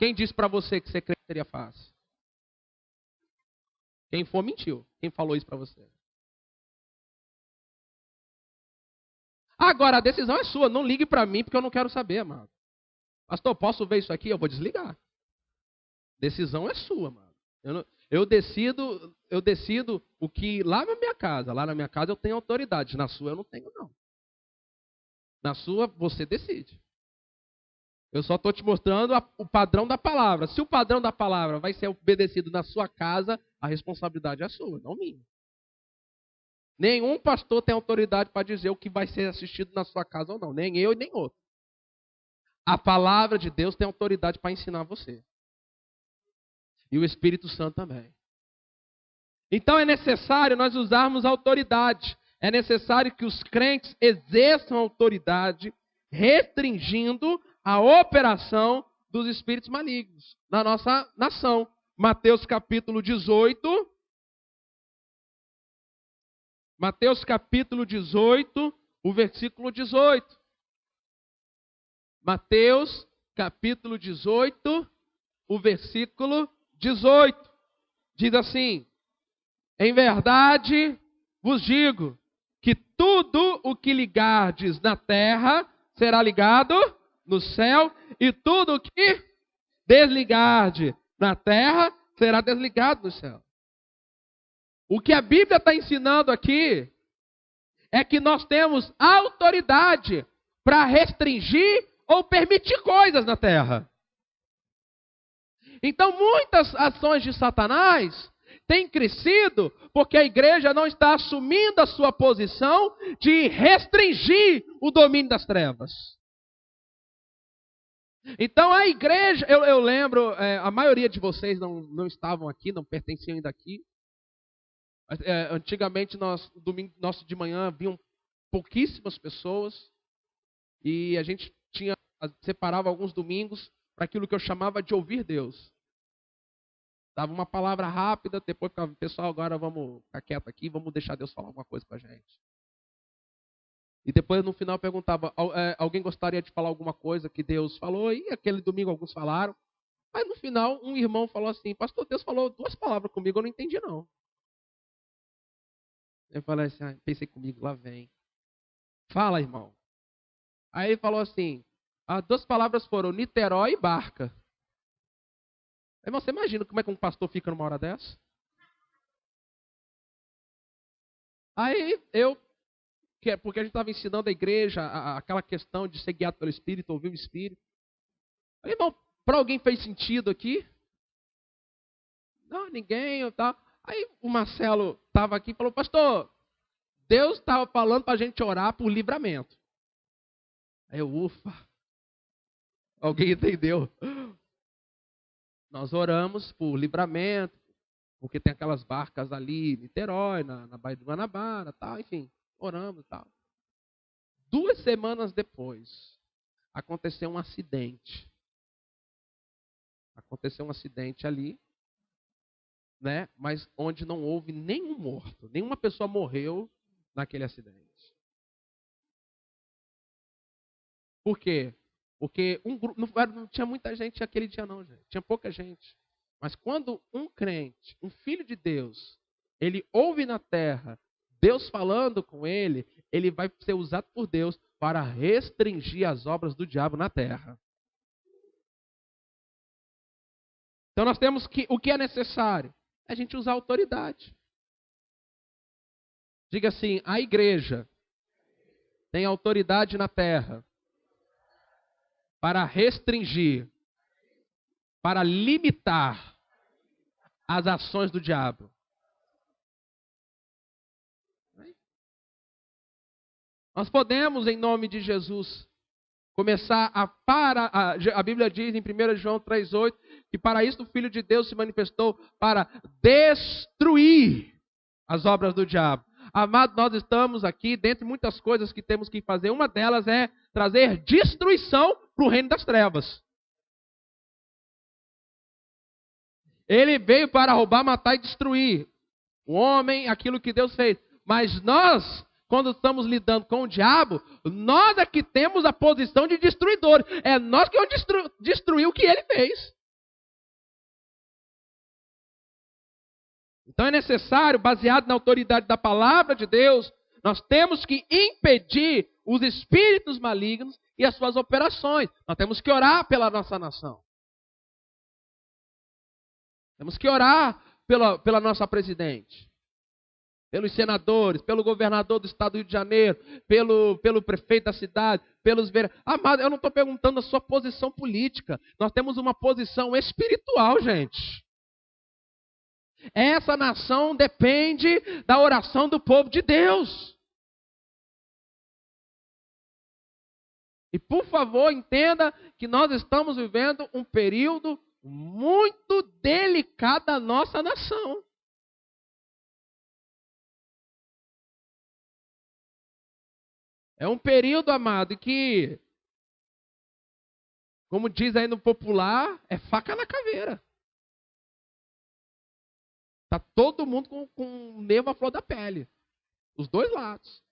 Quem disse para você que ser crente seria fácil? Quem for mentiu. Quem falou isso para você? Agora, a decisão é sua. Não ligue para mim porque eu não quero saber, amado. Pastor, posso ver isso aqui? Eu vou desligar. Decisão é sua, amado. Eu decido o que lá na minha casa. Lá na minha casa eu tenho autoridade. Na sua eu não tenho, não. Na sua você decide. Eu só estou te mostrando o padrão da palavra. Se o padrão da palavra vai ser obedecido na sua casa, a responsabilidade é sua, não minha. Nenhum pastor tem autoridade para dizer o que vai ser assistido na sua casa ou não. Nem eu e nem outro. A palavra de Deus tem autoridade para ensinar você. E o Espírito Santo também. Então é necessário nós usarmos a autoridade. É necessário que os crentes exerçam a autoridade, restringindo a operação dos espíritos malignos na nossa nação. Mateus capítulo 18. Mateus capítulo 18, o versículo 18. Mateus capítulo 18, o versículo 18. Diz assim: em verdade vos digo que tudo o que ligardes na terra será ligado no céu, e tudo o que desligardes na terra será desligado no céu. O que a Bíblia está ensinando aqui é que nós temos autoridade para restringir ou permitir coisas na terra. Então, muitas ações de Satanás têm crescido porque a igreja não está assumindo a sua posição de restringir o domínio das trevas. Então, a igreja, eu lembro, a maioria de vocês não estavam aqui, não pertenciam ainda aqui. Antigamente, domingo nosso de manhã, haviam pouquíssimas pessoas e a gente separava alguns domingos para aquilo que eu chamava de ouvir Deus. Dava uma palavra rápida, depois ficava, pessoal, agora vamos ficar quieto aqui, vamos deixar Deus falar alguma coisa com a gente. E depois no final perguntava, alguém gostaria de falar alguma coisa que Deus falou? E aquele domingo alguns falaram. Mas no final um irmão falou assim, pastor, Deus falou 2 palavras comigo, eu não entendi não. Eu falei assim, pensei comigo, lá vem. Fala, irmão. Aí ele falou assim, as 2 palavras foram Niterói e barca. Irmão, você imagina como é que um pastor fica numa hora dessa? Aí porque a gente estava ensinando a igreja aquela questão de ser guiado pelo Espírito, ouvir o Espírito. Aí, irmão, para alguém fez sentido aqui? Não, ninguém, tal. Aí o Marcelo estava aqui e falou, pastor, Deus estava falando para a gente orar por livramento. Aí eu, ufa, alguém entendeu. Nós oramos por livramento, porque tem aquelas barcas ali, Niterói, na Baía do Guanabara, tal, enfim, oramos e tal. 2 semanas depois, aconteceu um acidente. Aconteceu um acidente ali, né? Mas onde não houve nenhum morto, nenhuma pessoa morreu naquele acidente. Por quê? Porque não tinha muita gente aquele dia não, gente. Tinha pouca gente. Mas quando um crente, um filho de Deus, ele ouve na terra Deus falando com ele, ele vai ser usado por Deus para restringir as obras do diabo na terra. Então nós temos o que é necessário? A gente usar a autoridade. Diga assim, a igreja tem autoridade na terra para restringir, para limitar as ações do diabo. Nós podemos, em nome de Jesus, começar a Bíblia diz em 1 João 3,8 que para isso o Filho de Deus se manifestou para destruir as obras do diabo. Amado, nós estamos aqui, dentre muitas coisas que temos que fazer, uma delas é trazer destruição para o reino das trevas. Ele veio para roubar, matar e destruir o homem, aquilo que Deus fez. Mas nós, quando estamos lidando com o diabo, nós é que temos a posição de destruidor. É nós que vamos destruir o que ele fez. Então é necessário, baseado na autoridade da palavra de Deus, nós temos que impedir os espíritos malignos e as suas operações. Nós temos que orar pela nossa nação. Temos que orar pela nossa presidente, pelos senadores, pelo governador do estado do Rio de Janeiro, pelo prefeito da cidade, pelos vereadores. Amado, eu não estou perguntando a sua posição política. Nós temos uma posição espiritual, gente. Essa nação depende da oração do povo de Deus. E por favor, entenda que nós estamos vivendo um período muito delicado da nossa nação. É um período, amado, que, como diz aí no popular, é faca na caveira. Está todo mundo com o nervo à flor da pele. Os dois lados.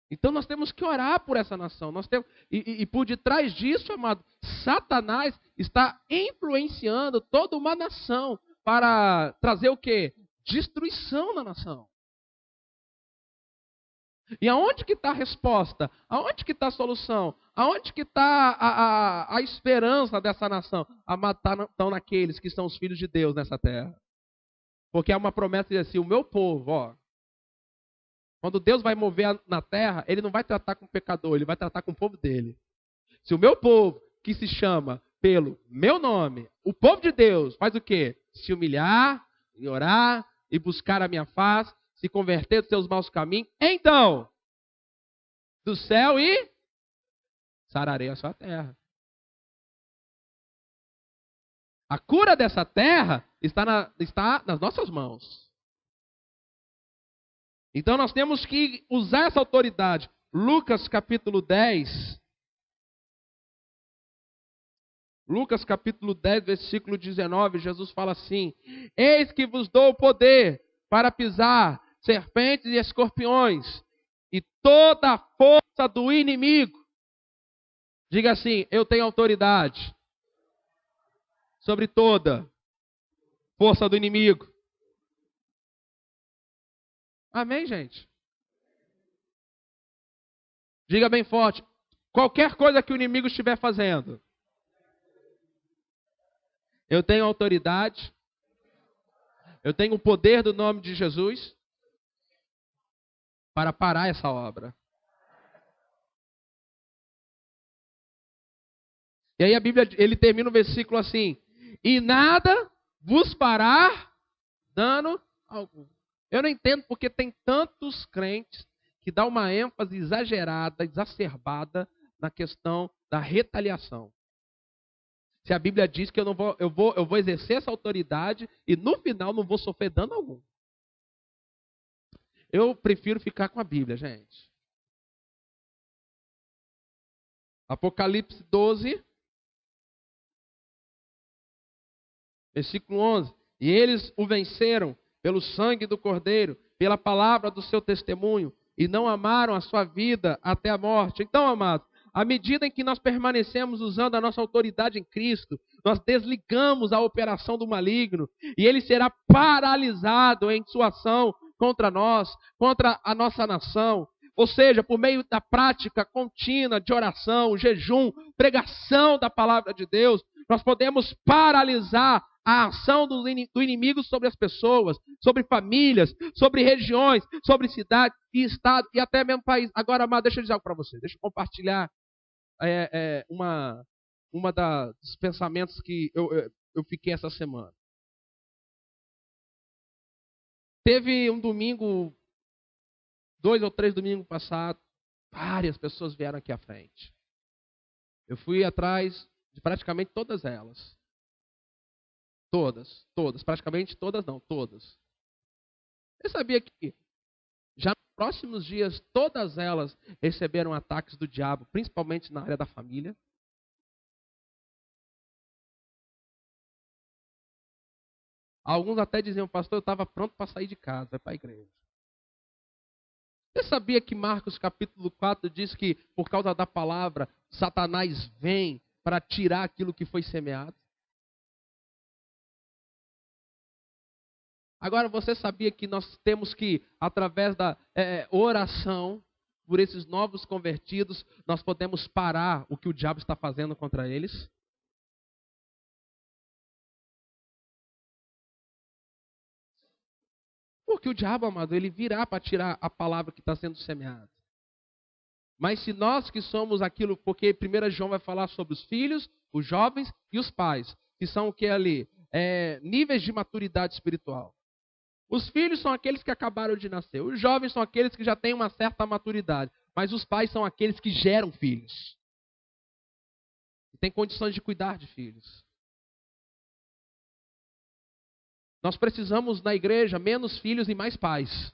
Então nós temos que orar por essa nação. E por detrás disso, amado, Satanás está influenciando toda uma nação para trazer o quê? Destruição na nação. E aonde que está a resposta? Aonde que está a solução? Aonde que está a esperança dessa nação? Estão naqueles que são os filhos de Deus nessa terra. Porque há uma promessa de assim, o meu povo, ó. Quando Deus vai mover na terra, Ele não vai tratar com o pecador, Ele vai tratar com o povo dele. Se o meu povo, que se chama pelo meu nome, o povo de Deus, faz o quê? Se humilhar, e orar, e buscar a minha face, se converter dos seus maus caminhos, então, do céu e sararei a sua terra. A cura dessa terra está nas nossas mãos. Então nós temos que usar essa autoridade. Lucas capítulo 10. Lucas capítulo 10, versículo 19, Jesus fala assim: eis que vos dou o poder para pisar serpentes e escorpiões e toda a força do inimigo. Diga assim: eu tenho autoridade sobre toda força do inimigo. Amém, gente? Diga bem forte: qualquer coisa que o inimigo estiver fazendo, eu tenho autoridade, eu tenho o poder do nome de Jesus para parar essa obra. E aí a Bíblia, ele termina o versículo assim: e nada vos parar dano algum. Eu não entendo porque tem tantos crentes que dão uma ênfase exagerada, exacerbada na questão da retaliação. Se a Bíblia diz que eu vou exercer essa autoridade e no final não vou sofrer dano algum. Eu prefiro ficar com a Bíblia, gente. Apocalipse 12, versículo 11. E eles o venceram pelo sangue do Cordeiro, pela palavra do seu testemunho, e não amaram a sua vida até a morte. Então, amados, à medida em que nós permanecemos usando a nossa autoridade em Cristo, nós desligamos a operação do maligno, e ele será paralisado em sua ação contra nós, contra a nossa nação. Ou seja, por meio da prática contínua de oração, jejum, pregação da palavra de Deus, nós podemos paralisar a ação do inimigo sobre as pessoas, sobre famílias, sobre regiões, sobre cidades e estados e até mesmo país. Agora, amado, deixa eu dizer algo para você. Deixa eu compartilhar uma dos pensamentos que eu fiquei essa semana. Teve um domingo, 2 ou 3 domingos passados, várias pessoas vieram aqui à frente. Eu fui atrás de praticamente todas elas. Todas. Praticamente todas não, todas. Você sabia que já nos próximos dias todas elas receberam ataques do diabo, principalmente na área da família? Alguns até diziam: pastor, eu estava pronto para sair de casa, vai para a igreja. Você sabia que Marcos capítulo 4 diz que por causa da palavra, Satanás vem para tirar aquilo que foi semeado? Agora, você sabia que nós temos que, através da oração, por esses novos convertidos, nós podemos parar o que o diabo está fazendo contra eles? Porque o diabo, amado, ele virá para tirar a palavra que está sendo semeada. Mas se nós que somos aquilo, porque 1 João vai falar sobre os filhos, os jovens e os pais, que são o que ali? Níveis de maturidade espiritual. Os filhos são aqueles que acabaram de nascer. Os jovens são aqueles que já têm uma certa maturidade. Mas os pais são aqueles que geram filhos. E têm condições de cuidar de filhos. Nós precisamos na igreja menos filhos e mais pais.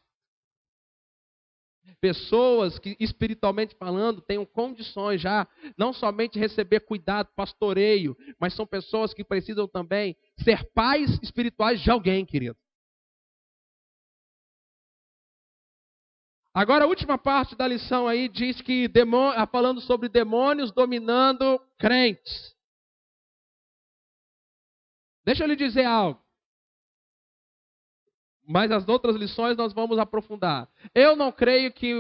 Pessoas que, espiritualmente falando, tenham condições já, não somente receber cuidado, pastoreio, mas são pessoas que precisam também ser pais espirituais de alguém, querido. Agora, a última parte da lição aí diz que, falando sobre demônios dominando crentes. Deixa eu lhe dizer algo. Mas as outras lições nós vamos aprofundar. Eu não creio que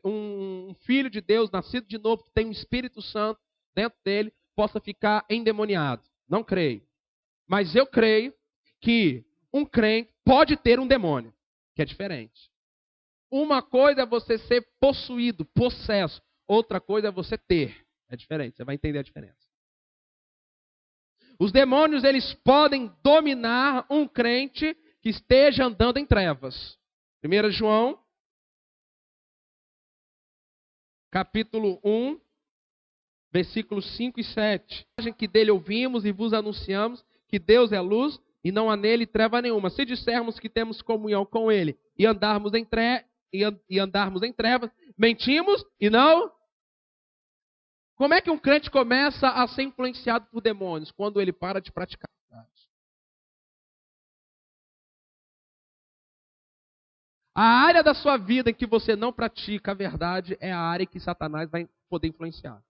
um filho de Deus, nascido de novo, que tem um Espírito Santo dentro dele, possa ficar endemoniado. Não creio. Mas eu creio que um crente pode ter um demônio, que é diferente. Uma coisa é você ser possuído, possesso. Outra coisa é você ter. É diferente, você vai entender a diferença. Os demônios, eles podem dominar um crente que esteja andando em trevas. 1 João, capítulo 1, versículos 5 e 7. Que dele ouvimos e vos anunciamos que Deus é luz e não há nele treva nenhuma. Se dissermos que temos comunhão com ele e andarmos em trevas, mentimos e não. Como é que um crente começa a ser influenciado por demônios? Quando ele para de praticar. A área da sua vida em que você não pratica a verdade é a área que Satanás vai poder influenciar.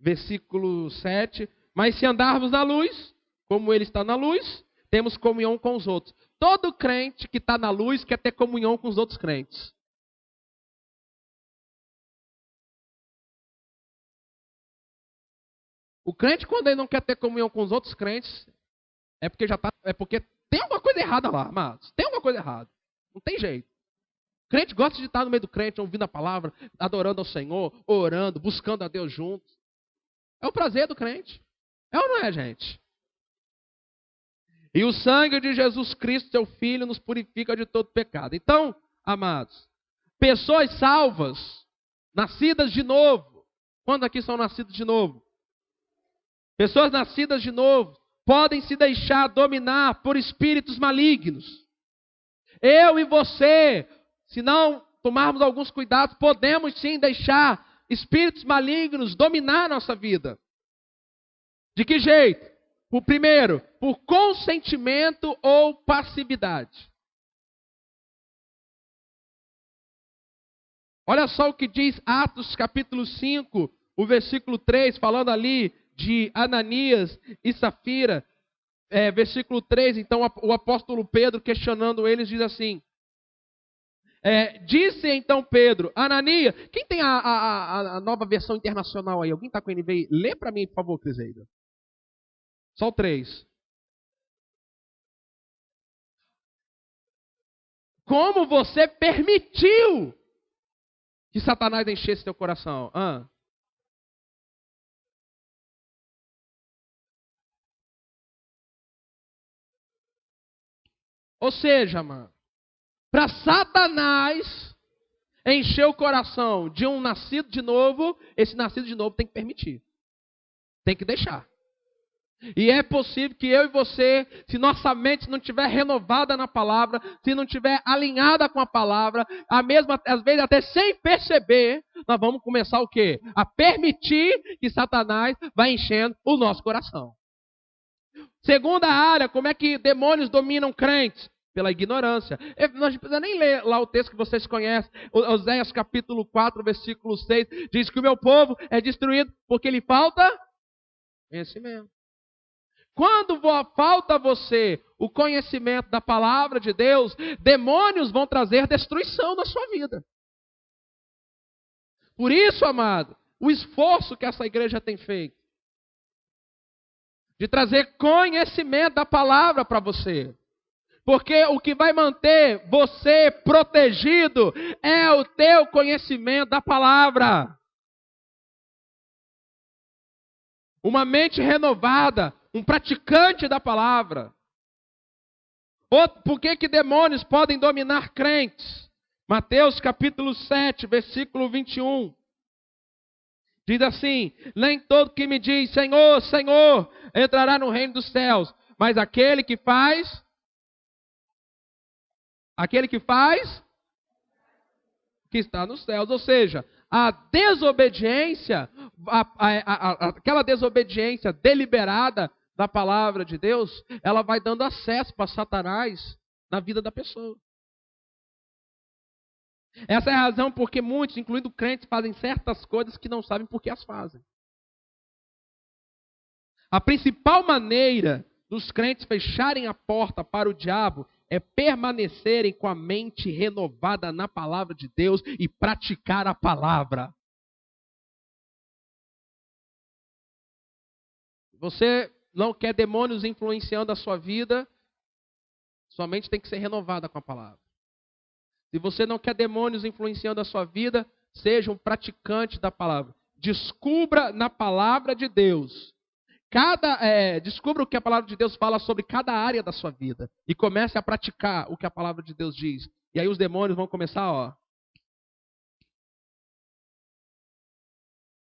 Versículo 7. Mas se andarmos na luz, como ele está na luz, temos comunhão com os outros. Todo crente que está na luz quer ter comunhão com os outros crentes. O crente, quando ele não quer ter comunhão com os outros crentes, é porque tem alguma coisa errada lá, amados. Tem alguma coisa errada. Não tem jeito. O crente gosta de estar no meio do crente, ouvindo a palavra, adorando ao Senhor, orando, buscando a Deus juntos. É o prazer do crente. É ou não é, gente? E o sangue de Jesus Cristo, seu Filho, nos purifica de todo pecado. Então, amados, pessoas salvas, nascidas de novo. Quando aqui são nascidos de novo? Pessoas nascidas de novo podem se deixar dominar por espíritos malignos. Eu e você, se não tomarmos alguns cuidados, podemos sim deixar espíritos malignos dominar nossa vida. De que jeito? Primeiro, por consentimento ou passividade. Olha só o que diz Atos capítulo 5, o versículo 3, falando ali de Ananias e Safira. Versículo 3, então o apóstolo Pedro, questionando eles, diz assim: disse então Pedro, Ananias, quem tem a nova versão internacional aí? Alguém está com a NVI? Lê para mim, por favor, Criseida. Só o 3. Como você permitiu que Satanás enchesse teu coração? Ou seja, mano, para Satanás encher o coração de um nascido de novo, esse nascido de novo tem que permitir. Tem que deixar. E é possível que eu e você, se nossa mente não estiver renovada na palavra, se não estiver alinhada com a palavra, às vezes até sem perceber, nós vamos começar o quê? A permitir que Satanás vai enchendo o nosso coração. Segunda área, como é que demônios dominam crentes? Pela ignorância. Nós não precisamos nem ler lá o texto que vocês conhecem. Oséias capítulo 4, versículo 6, diz que o meu povo é destruído porque lhe falta conhecimento. Quando falta a você o conhecimento da palavra de Deus, demônios vão trazer destruição na sua vida. Por isso, amado, o esforço que essa igreja tem feito de trazer conhecimento da palavra para você. Porque o que vai manter você protegido é o teu conhecimento da palavra. Uma mente renovada, um praticante da palavra. Por que demônios podem dominar crentes? Mateus capítulo 7, versículo 21. Diz assim: nem todo que me diz Senhor, Senhor, entrará no reino dos céus, mas aquele que faz que está nos céus. Ou seja, a desobediência, aquela desobediência deliberada da palavra de Deus, ela vai dando acesso para Satanás na vida da pessoa. Essa é a razão porque muitos, incluindo crentes, fazem certas coisas que não sabem por que as fazem. A principal maneira dos crentes fecharem a porta para o diabo é permanecerem com a mente renovada na palavra de Deus e praticar a palavra. Você não quer demônios influenciando a sua vida, sua mente tem que ser renovada com a palavra. Se você não quer demônios influenciando a sua vida, seja um praticante da palavra. Descubra na palavra de Deus. Descubra o que a palavra de Deus fala sobre cada área da sua vida. E comece a praticar o que a palavra de Deus diz. E aí os demônios vão começar,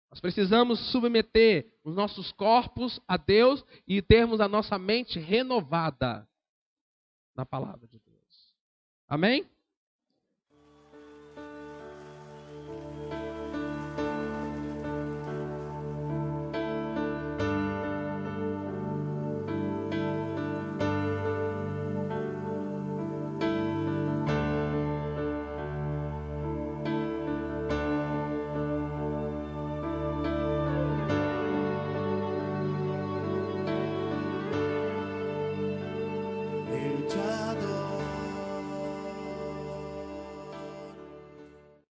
Nós precisamos submeter os nossos corpos a Deus e termos a nossa mente renovada na palavra de Deus. Amém?